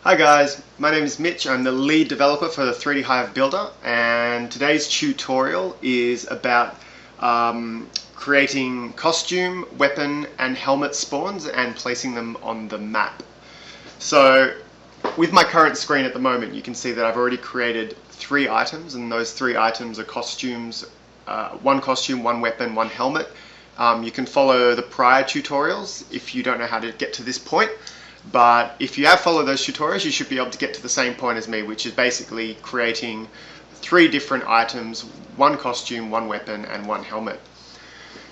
Hi guys, my name is Mitch. I'm the lead developer for the 3D Hive Builder, and today's tutorial is about creating costume, weapon and helmet spawns and placing them on the map. So with my current screen at the moment, you can see that I've already created 3 items, and those 3 items are costumes, 1 costume, 1 weapon, 1 helmet. You can follow the prior tutorials if you don't know how to get to this point. But if you have followed those tutorials, you should be able to get to the same point as me, which is basically creating 3 different items, 1 costume, 1 weapon, and 1 helmet.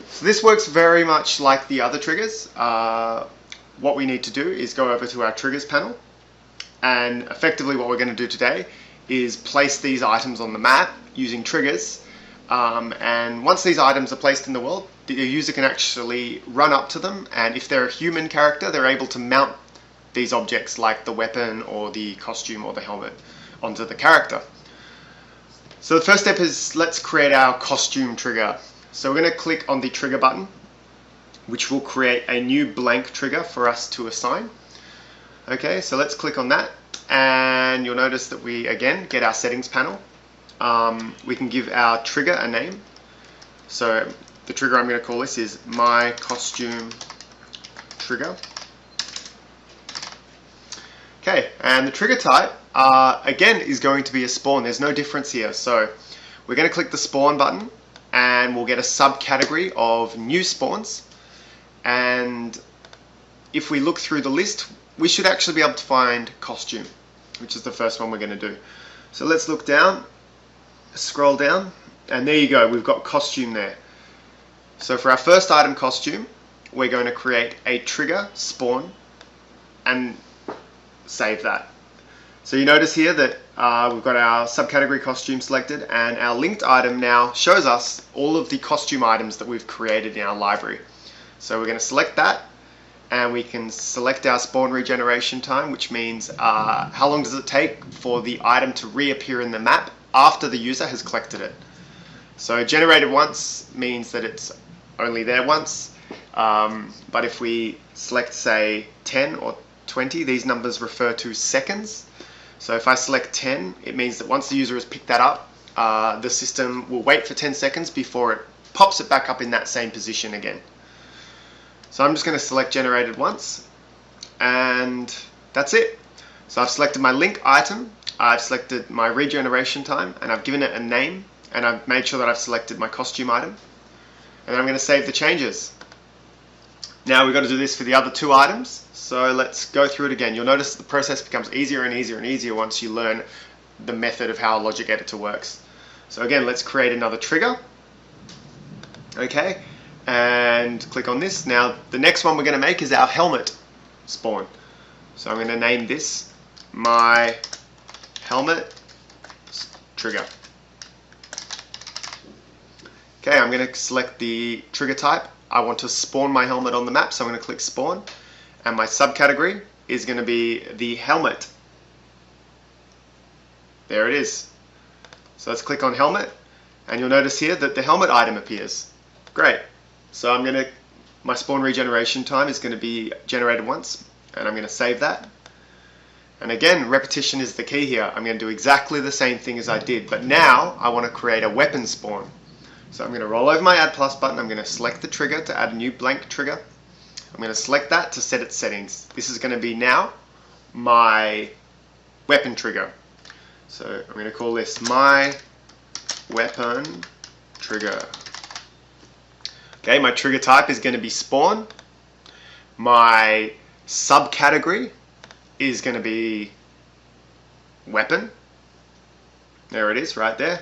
So this works very much like the other triggers. What we need to do is go over to our triggers panel, and effectively what we're going to do today is place these items on the map using triggers. And once these items are placed in the world, the user can actually run up to them, and if they're a human character, they're able to mount these objects like the weapon or the costume or the helmet onto the character. So the first step is let's create our costume trigger. So we're going to click on the trigger button, which will create a new blank trigger for us to assign. Okay, so let's click on that, and you'll notice that we again get our settings panel. We can give our trigger a name. So the trigger I'm going to call this is my costume trigger. Okay, and the trigger type again is going to be a spawn. There's no difference here. So we're going to click the spawn button, and we'll get a subcategory of new spawns. And if we look through the list, we should actually be able to find costume, which is the first one we're going to do. So let's look down, scroll down, and there you go, we've got costume there. So for our first item, costume, we're going to create a trigger spawn and save that. So you notice here that we've got our subcategory costume selected, and our linked item now shows us all of the costume items that we've created in our library. So we're going to select that, and we can select our spawn regeneration time, which means how long does it take for the item to reappear in the map after the user has collected it. So generated once means that it's only there once, but if we select, say, 10 or 20, these numbers refer to seconds. So if I select 10, it means that once the user has picked that up, the system will wait for 10 seconds before it pops it back up in that same position again. So I'm just going to select generated once, and that's it. So I've selected my link item, I've selected my regeneration time, and I've given it a name, and I've made sure that I've selected my costume item, and then I'm going to save the changes. Now we've got to do this for the other 2 items, so let's go through it again. You'll notice the process becomes easier and easier and easier once you learn the method of how a logic editor works. So again, let's create another trigger. Okay, and click on this. Now the next one we're going to make is our helmet spawn. So I'm going to name this my helmet trigger. Okay, I'm going to select the trigger type. I want to spawn my helmet on the map, so I'm going to click spawn, and my subcategory is going to be the helmet. There it is. So let's click on helmet, and you'll notice here that the helmet item appears. Great. So my spawn regeneration time is going to be generated once, and I'm going to save that. And again, repetition is the key here. I'm going to do exactly the same thing as I did, but now I want to create a weapon spawn. So I'm going to roll over my add plus button, I'm going to select the trigger to add a new blank trigger. I'm going to select that to set its settings. This is going to be now my weapon trigger. So I'm going to call this my weapon trigger. Okay, my trigger type is going to be spawn. My subcategory is going to be weapon. There it is, right there.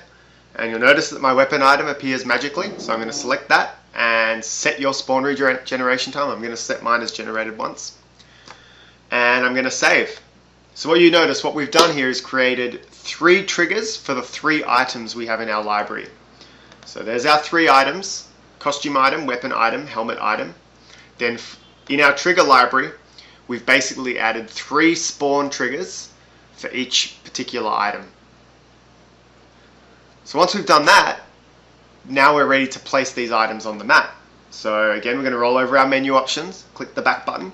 And you'll notice that my weapon item appears magically, so I'm going to select that and set your spawn regeneration time. I'm going to set mine as generated once, and I'm going to save. So what you notice, what we've done here is created 3 triggers for the 3 items we have in our library. So there's our 3 items: costume item, weapon item, helmet item. Then in our trigger library, we've basically added 3 spawn triggers for each particular item. So once we've done that, now we're ready to place these items on the map. So again, we're going to roll over our menu options, click the back button.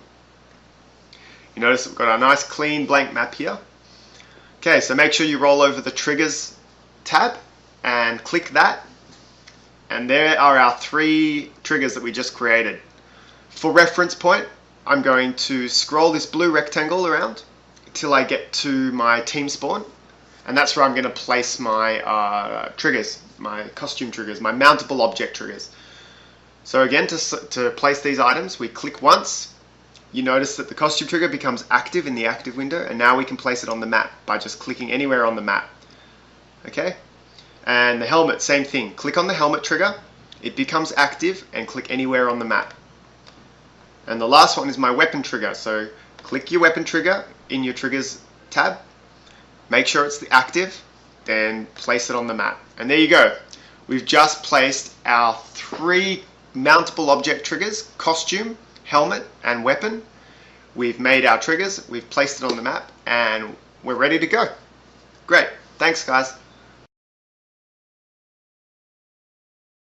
You notice we've got our nice clean blank map here. Okay, so make sure you roll over the triggers tab and click that. And there are our 3 triggers that we just created. For reference point, I'm going to scroll this blue rectangle around till I get to my team spawn. And that's where I'm going to place my triggers, my costume triggers, my mountable object triggers. So again, to place these items, we click once. You notice that the costume trigger becomes active in the active window, and now we can place it on the map by just clicking anywhere on the map. Okay? And the helmet, same thing. Click on the helmet trigger, it becomes active, and click anywhere on the map. And the last one is my weapon trigger. So click your weapon trigger in your triggers tab, make sure it's the active, then place it on the map. And there you go. We've just placed our 3 mountable object triggers: costume, helmet, and weapon. We've made our triggers, we've placed it on the map, and we're ready to go. Great. Thanks, guys.